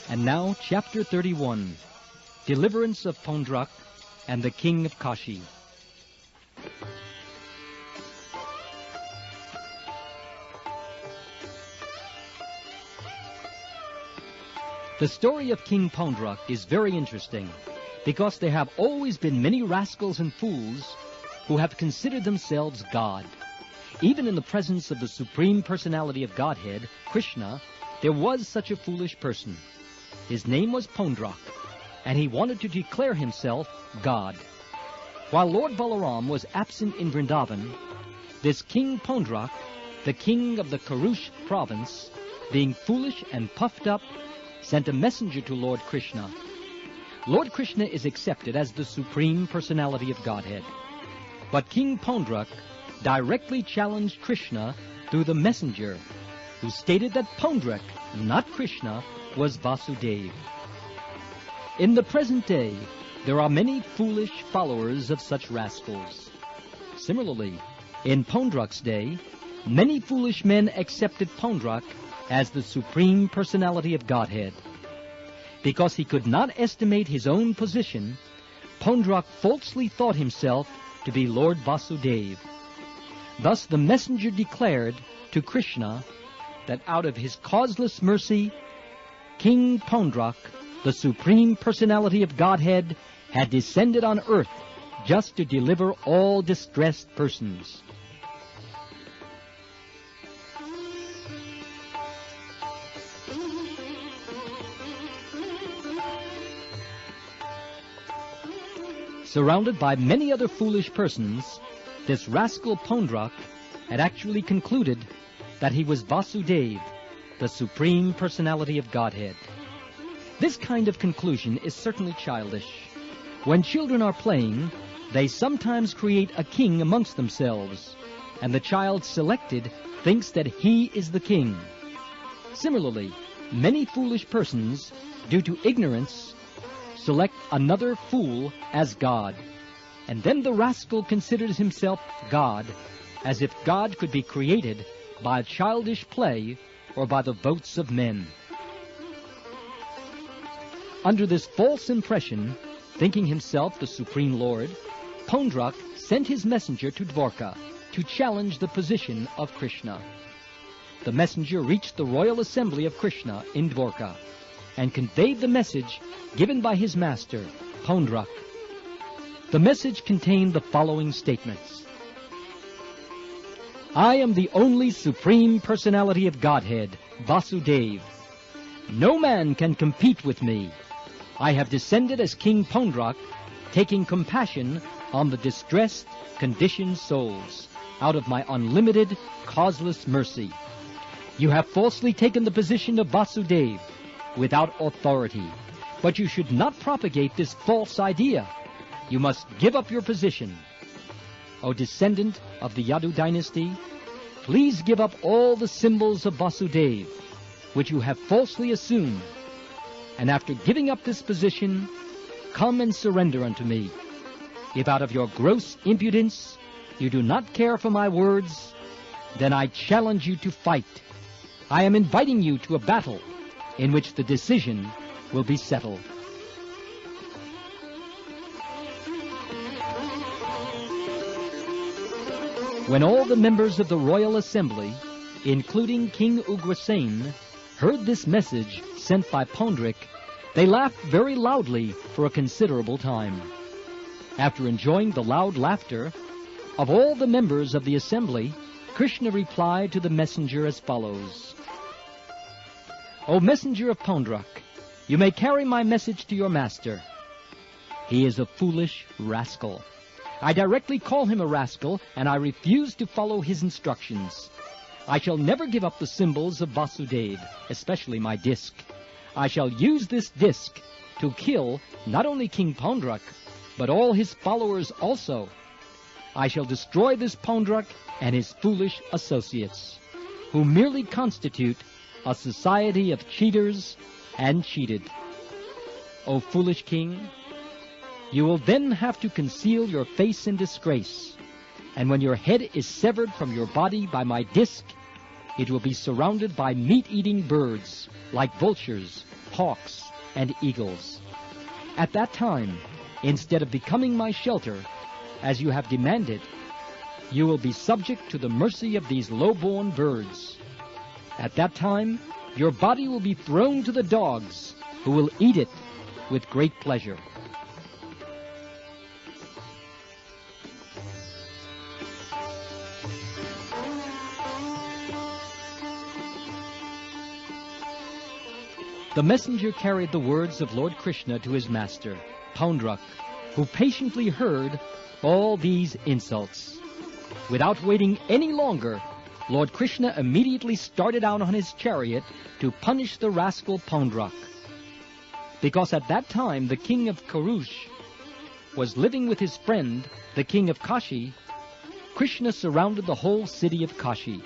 And now, Chapter 31, Deliverance of Paundraka and the King of Kashi. The story of King Paundraka is very interesting because there have always been many rascals and fools who have considered themselves God. Even in the presence of the Supreme Personality of Godhead, Krishna, there was such a foolish person. His name was Paundraka, and he wanted to declare himself God. While Lord Balaram was absent in Vrindavan, this King Paundraka, the king of the Kurush province, being foolish and puffed up, sent a messenger to Lord Krishna. Lord Krishna is accepted as the Supreme Personality of Godhead. But King Paundraka directly challenged Krishna through the messenger, who stated that Paundraka, not Krishna, was Vasudeva. In the present day, there are many foolish followers of such rascals. Similarly, in Paundraka's day, many foolish men accepted Paundraka as the Supreme Personality of Godhead. Because he could not estimate his own position, Paundraka falsely thought himself to be Lord Vasudeva. Thus the messenger declared to Krishna that out of his causeless mercy, King Paundraka, the Supreme Personality of Godhead, had descended on earth just to deliver all distressed persons. Surrounded by many other foolish persons, this rascal Paundraka had actually concluded that he was Vasudeva, the Supreme Personality of Godhead. This kind of conclusion is certainly childish. When children are playing, they sometimes create a king amongst themselves, and the child selected thinks that he is the king. Similarly, many foolish persons, due to ignorance, select another fool as God, and then the rascal considers himself God, as if God could be created by childish play or by the votes of men. Under this false impression, thinking himself the Supreme Lord, Paundraka sent his messenger to Dwarka to challenge the position of Krishna. The messenger reached the royal assembly of Krishna in Dwarka and conveyed the message given by his master, Paundraka. The message contained the following statements. I am the only Supreme Personality of Godhead, Vasudeva. No man can compete with me. I have descended as King Paundraka, taking compassion on the distressed, conditioned souls out of my unlimited, causeless mercy. You have falsely taken the position of Vasudeva without authority, but you should not propagate this false idea. You must give up your position. O descendant of the Yadu dynasty, please give up all the symbols of Vasudeva, which you have falsely assumed, and after giving up this position, come and surrender unto me. If out of your gross impudence you do not care for my words, then I challenge you to fight. I am inviting you to a battle in which the decision will be settled. When all the members of the royal assembly, including King Ugrasen, heard this message sent by Paundraka, they laughed very loudly for a considerable time. After enjoying the loud laughter of all the members of the assembly, Krishna replied to the messenger as follows. O messenger of Paundraka, you may carry my message to your master. He is a foolish rascal. I directly call him a rascal, and I refuse to follow his instructions. I shall never give up the symbols of Vasudeva, especially my disc. I shall use this disc to kill not only King Paundraka, but all his followers also. I shall destroy this Paundraka and his foolish associates, who merely constitute a society of cheaters and cheated. O foolish king. You will then have to conceal your face in disgrace, and when your head is severed from your body by my disc, it will be surrounded by meat-eating birds, like vultures, hawks, and eagles. At that time, instead of becoming my shelter, as you have demanded, you will be subject to the mercy of these low-born birds. At that time, your body will be thrown to the dogs, who will eat it with great pleasure. The messenger carried the words of Lord Krishna to his master, Paundraka, who patiently heard all these insults. Without waiting any longer, Lord Krishna immediately started out on his chariot to punish the rascal Paundraka. Because at that time the king of Kurush was living with his friend, the king of Kashi, Krishna surrounded the whole city of Kashi.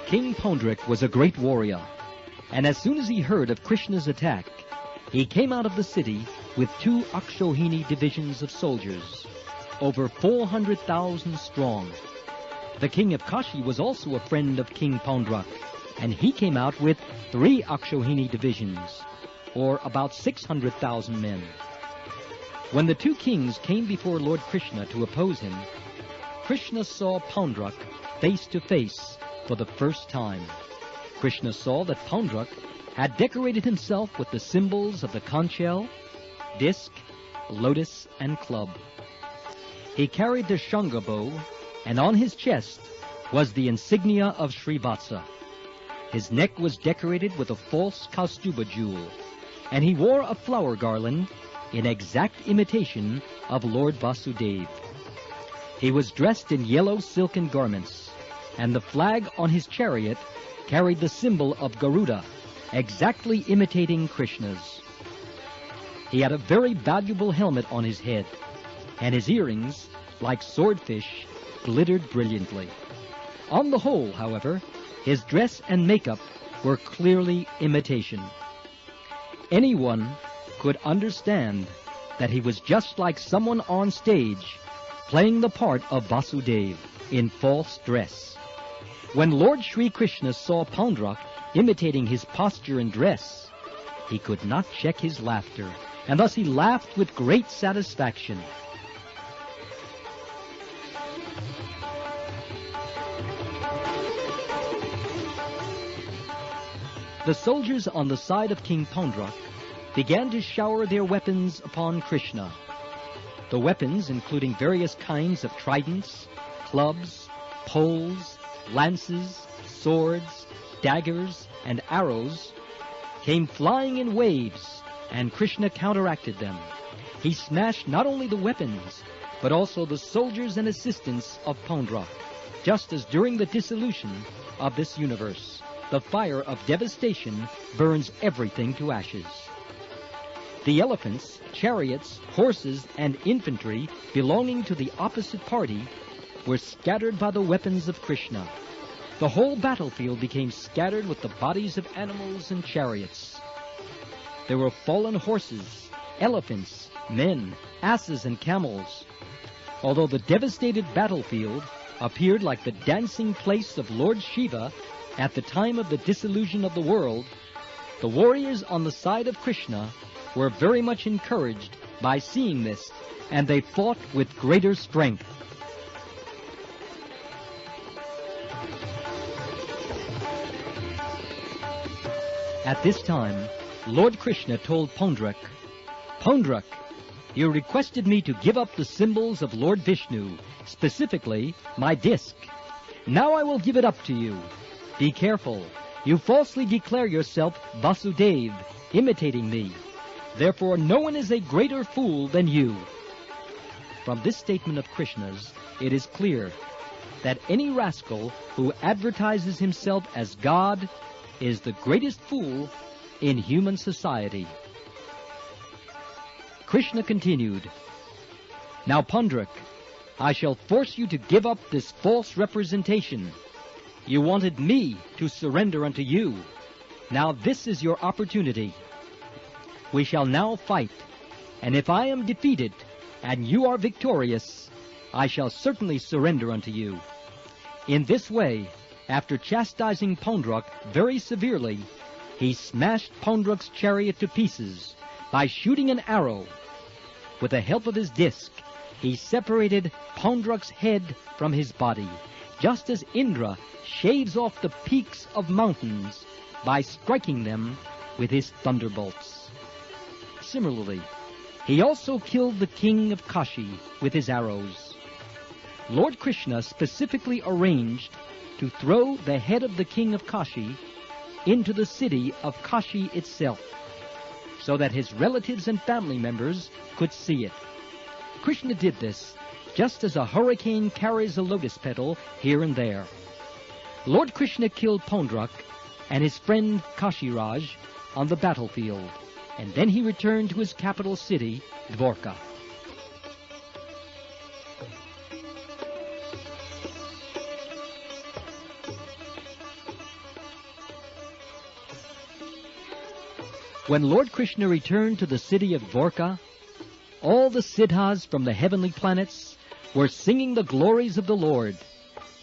King Paundraka was a great warrior, and as soon as he heard of Krishna's attack, he came out of the city with 2 Akshohini divisions of soldiers, over 400,000 strong. The king of Kashi was also a friend of King Paundraka, and he came out with 3 Akshohini divisions, or about 600,000 men. When the 2 kings came before Lord Krishna to oppose him, Krishna saw Paundraka face to face for the first time. Krishna saw that Paundraka had decorated himself with the symbols of the conch shell, disc, lotus, and club. He carried the Shanga bow, and on his chest was the insignia of Srivatsa. His neck was decorated with a false Kaustuba jewel, and he wore a flower garland in exact imitation of Lord Vasudeva. He was dressed in yellow silken garments, and the flag on his chariot carried the symbol of Garuda, exactly imitating Krishna's. He had a very valuable helmet on his head, and his earrings, like swordfish, glittered brilliantly. On the whole, however, his dress and makeup were clearly imitation. Anyone could understand that he was just like someone on stage playing the part of Vasudeva in false dress. When Lord Sri Krishna saw Paundraka imitating his posture and dress, he could not check his laughter, and thus he laughed with great satisfaction. The soldiers on the side of King Paundraka began to shower their weapons upon Krishna. The weapons, including various kinds of tridents, clubs, poles, lances, swords, daggers, and arrows, came flying in waves, and Krishna counteracted them. He smashed not only the weapons, but also the soldiers and assistants of Paundraka, just as during the dissolution of this universe, the fire of devastation burns everything to ashes. The elephants, chariots, horses, and infantry belonging to the opposite party were scattered by the weapons of Krishna. The whole battlefield became scattered with the bodies of animals and chariots. There were fallen horses, elephants, men, asses, and camels. Although the devastated battlefield appeared like the dancing place of Lord Shiva at the time of the dissolution of the world, the warriors on the side of Krishna were very much encouraged by seeing this, and they fought with greater strength. At this time, Lord Krishna told Paundraka, "Paundraka, you requested me to give up the symbols of Lord Vishnu, specifically my disc. Now I will give it up to you. Be careful. You falsely declare yourself Vasudeva, imitating me. Therefore no one is a greater fool than you." From this statement of Krishna's, it is clear that any rascal who advertises himself as God is the greatest fool in human society. Krishna continued, "Now, Paundraka, I shall force you to give up this false representation. You wanted me to surrender unto you. Now this is your opportunity. We shall now fight, and if I am defeated, and you are victorious, I shall certainly surrender unto you." In this way, after chastising Paundraka very severely, he smashed Paundraka's chariot to pieces by shooting an arrow. With the help of his disc, he separated Paundraka's head from his body, just as Indra shaves off the peaks of mountains by striking them with his thunderbolts. Similarly, he also killed the king of Kashi with his arrows. Lord Krishna specifically arranged to throw the head of the king of Kashi into the city of Kashi itself, so that his relatives and family members could see it. Krishna did this just as a hurricane carries a lotus petal here and there. Lord Krishna killed Paundraka and his friend Kashiraj on the battlefield, and then he returned to his capital city, Dwarka. When Lord Krishna returned to the city of Dwarka, all the siddhas from the heavenly planets were singing the glories of the Lord.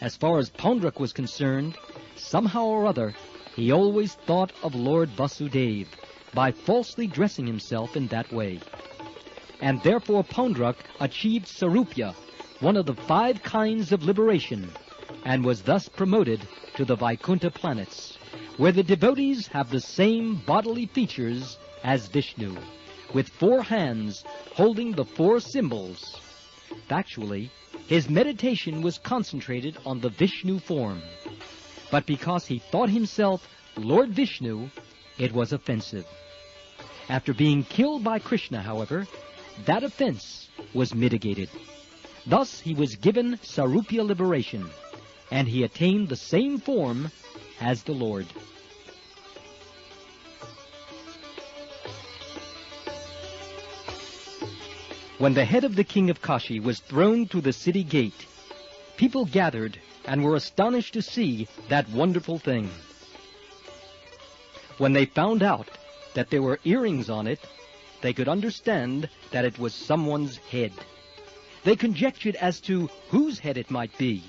As far as Paundraka was concerned, somehow or other, he always thought of Lord Vasudeva by falsely dressing himself in that way. And therefore Paundraka achieved Sarupya, one of the 5 kinds of liberation, and was thus promoted to the Vaikuntha planets, where the devotees have the same bodily features as Vishnu, with 4 hands holding the 4 symbols. Factually, his meditation was concentrated on the Vishnu form, but because he thought himself Lord Vishnu, it was offensive. After being killed by Krishna, however, that offense was mitigated. Thus he was given Sarupya liberation, and he attained the same form as the Lord. When the head of the king of Kashi was thrown through the city gate, people gathered and were astonished to see that wonderful thing. When they found out that there were earrings on it, they could understand that it was someone's head. They conjectured as to whose head it might be.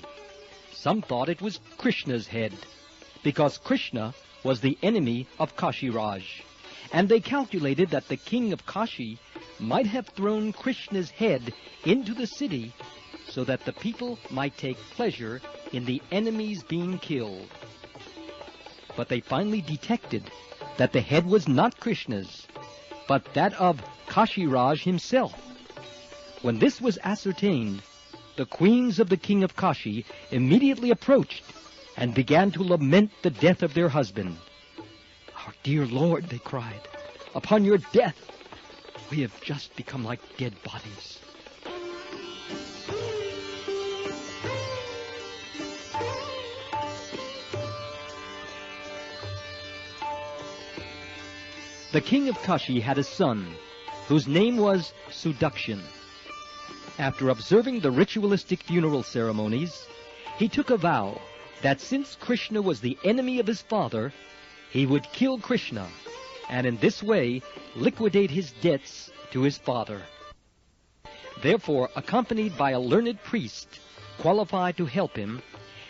Some thought it was Krishna's head, because Krishna was the enemy of Kashiraj, and they calculated that the king of Kashi might have thrown Krishna's head into the city so that the people might take pleasure in the enemies being killed. But they finally detected that the head was not Krishna's, but that of Kashiraj himself. When this was ascertained, the queens of the king of Kashi immediately approached and began to lament the death of their husband. "Our dear Lord," they cried, "upon your death, we have just become like dead bodies." The king of Kashi had a son, whose name was Sudakshan. After observing the ritualistic funeral ceremonies, he took a vow that since Krishna was the enemy of his father, he would kill Krishna, and in this way liquidate his debts to his father. Therefore, accompanied by a learned priest qualified to help him,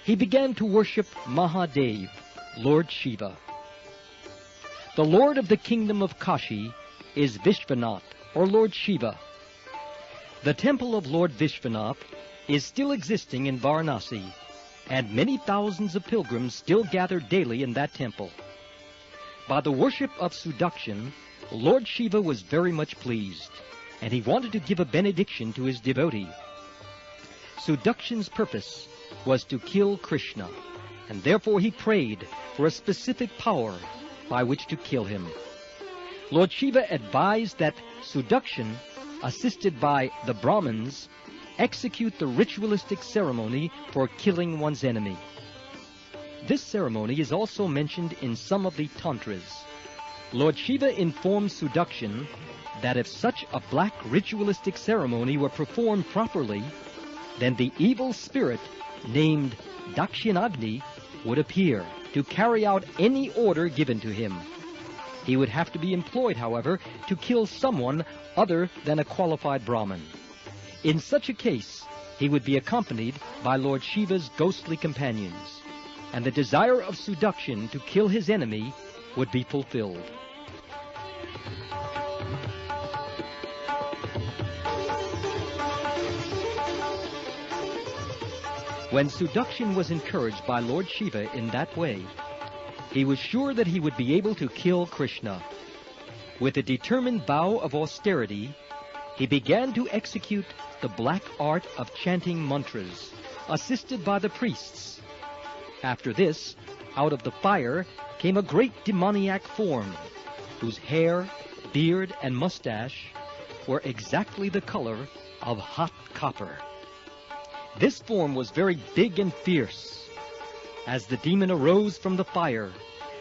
he began to worship Mahadev, Lord Shiva. The lord of the kingdom of Kashi is Vishwanath, or Lord Shiva. The temple of Lord Vishwanath is still existing in Varanasi, and many thousands of pilgrims still gather daily in that temple. By the worship of Sudakshan, Lord Shiva was very much pleased, and he wanted to give a benediction to his devotee. Sudakshan's purpose was to kill Krishna, and therefore he prayed for a specific power by which to kill him. Lord Shiva advised that Sudakshan, assisted by the Brahmins, execute the ritualistic ceremony for killing one's enemy. This ceremony is also mentioned in some of the Tantras. Lord Shiva informed Sudakshan that if such a black ritualistic ceremony were performed properly, then the evil spirit named Dakshinagni would appear to carry out any order given to him. He would have to be employed, however, to kill someone other than a qualified Brahmin. In such a case, he would be accompanied by Lord Shiva's ghostly companions, and the desire of Sudakshin to kill his enemy would be fulfilled. When Sudakshin was encouraged by Lord Shiva in that way, he was sure that he would be able to kill Krishna. With a determined vow of austerity, he began to execute the black art of chanting mantras, assisted by the priests. After this, out of the fire came a great demoniac form, whose hair, beard, and mustache were exactly the color of hot copper. This form was very big and fierce. As the demon arose from the fire,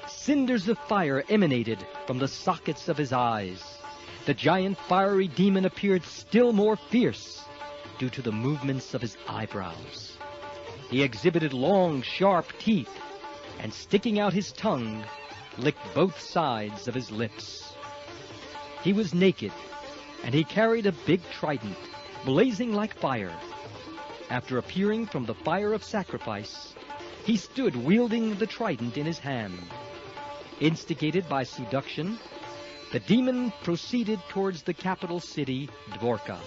cinders of fire emanated from the sockets of his eyes. The giant fiery demon appeared still more fierce due to the movements of his eyebrows. He exhibited long, sharp teeth, and sticking out his tongue, licked both sides of his lips. He was naked, and he carried a big trident, blazing like fire. After appearing from the fire of sacrifice, he stood wielding the trident in his hand. Instigated by Sudakshin, the demon proceeded towards the capital city, Dwarka,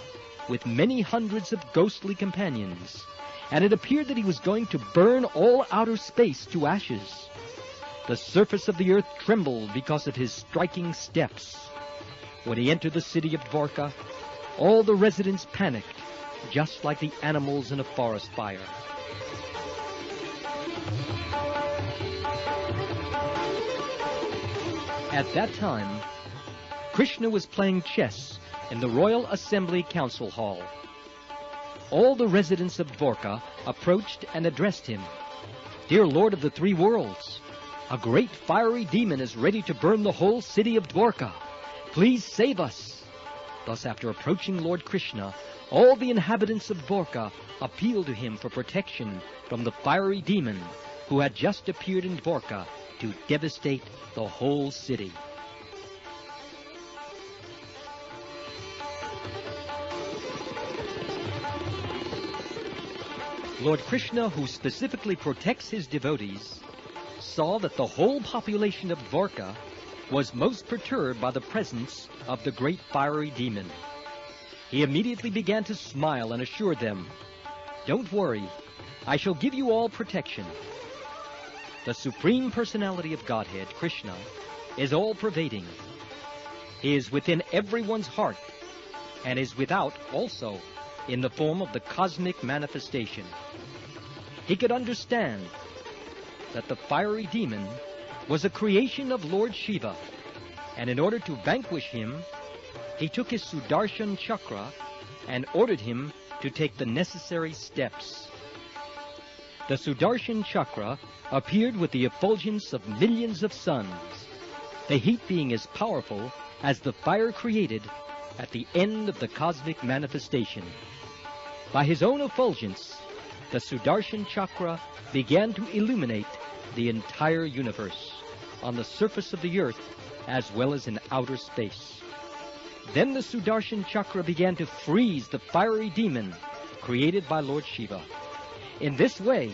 with many hundreds of ghostly companions, and it appeared that he was going to burn all outer space to ashes. The surface of the earth trembled because of his striking steps. When he entered the city of Dwarka, all the residents panicked, just like the animals in a forest fire. At that time, Krishna was playing chess in the Royal Assembly Council Hall. All the residents of Dwarka approached and addressed him. "Dear Lord of the Three Worlds, a great fiery demon is ready to burn the whole city of Dwarka. Please save us." Thus, after approaching Lord Krishna, all the inhabitants of Dwarka appealed to him for protection from the fiery demon who had just appeared in Dwarka to devastate the whole city. Lord Krishna, who specifically protects his devotees, saw that the whole population of Dwarka was most perturbed by the presence of the great fiery demon. He immediately began to smile and assured them, "Don't worry, I shall give you all protection." The Supreme Personality of Godhead, Krishna, is all-pervading. He is within everyone's heart and is without also in the form of the cosmic manifestation. He could understand that the fiery demon was a creation of Lord Shiva, and in order to vanquish him, he took his Sudarshan chakra and ordered him to take the necessary steps. The Sudarshan chakra appeared with the effulgence of millions of suns, the heat being as powerful as the fire created at the end of the cosmic manifestation. By his own effulgence, the Sudarshan chakra began to illuminate the entire universe, on the surface of the earth as well as in outer space. Then the Sudarshan chakra began to freeze the fiery demon created by Lord Shiva. In this way,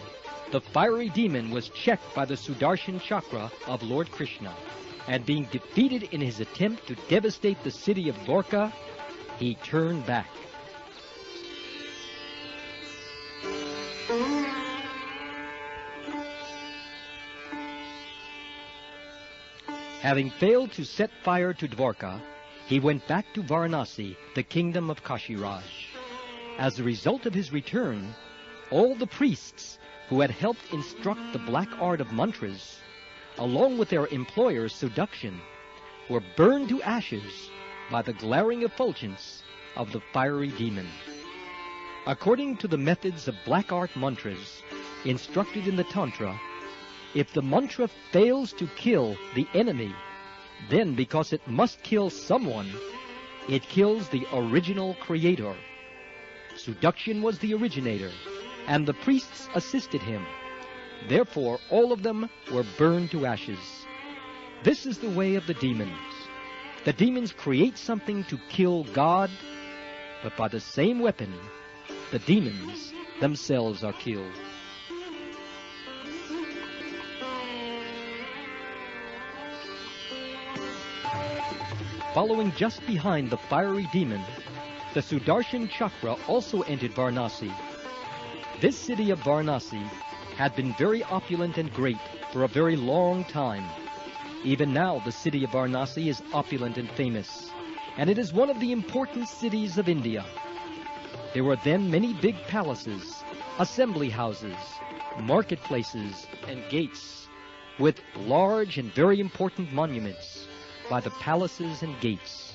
the fiery demon was checked by the Sudarshan chakra of Lord Krishna, and being defeated in his attempt to devastate the city of Dwarka, he turned back. Having failed to set fire to Dwarka, he went back to Varanasi, the kingdom of Kashiraj. As a result of his return, all the priests who had helped instruct the black art of mantras, along with their employer Sudakshin, were burned to ashes by the glaring effulgence of the fiery demon. According to the methods of black art mantras instructed in the Tantra, if the mantra fails to kill the enemy, then because it must kill someone, it kills the original creator. Sudakshin was the originator, and the priests assisted him. Therefore, all of them were burned to ashes. This is the way of the demons. The demons create something to kill God, but by the same weapon, the demons themselves are killed. Following just behind the fiery demon, the Sudarshan Chakra also entered Varanasi. This city of Varanasi had been very opulent and great for a very long time. Even now, the city of Varanasi is opulent and famous, and it is one of the important cities of India. There were then many big palaces, assembly houses, marketplaces, and gates, with large and very important monuments by the palaces and gates.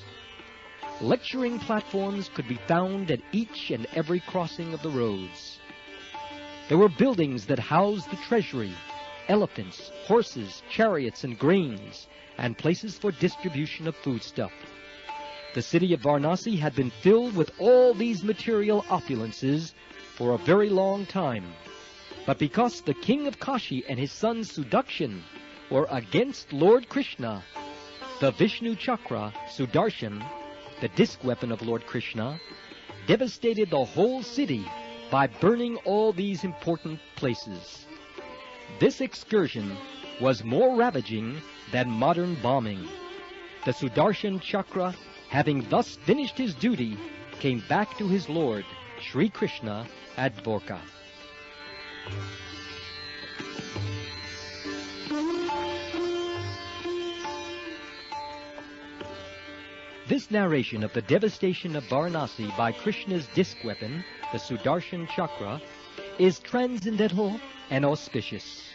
Lecturing platforms could be found at each and every crossing of the roads. There were buildings that housed the treasury, elephants, horses, chariots, and grains, and places for distribution of foodstuff. The city of Varanasi had been filled with all these material opulences for a very long time. But because the king of Kashi and his son Sudakshin were against Lord Krishna, the Vishnu Chakra, Sudarshan, the disc weapon of Lord Krishna, devastated the whole city by burning all these important places. This excursion was more ravaging than modern bombing. The Sudarshan Chakra, having thus finished his duty, came back to his Lord, Sri Krishna, at Dwarka. This narration of the devastation of Varanasi by Krishna's disc weapon, the Sudarshan Chakra, is transcendental and auspicious.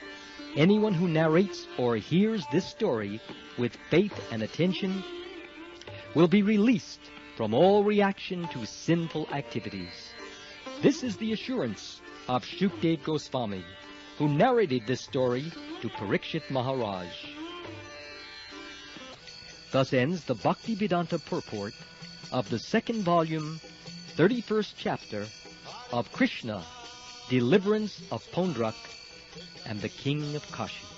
Anyone who narrates or hears this story with faith and attention will be released from all reaction to sinful activities. This is the assurance of Shukdev Goswami, who narrated this story to Parikshit Maharaj. Thus ends the Bhaktivedanta purport of the second volume, 31st chapter of Krishna, Deliverance of Paundraka and the King of Kashi.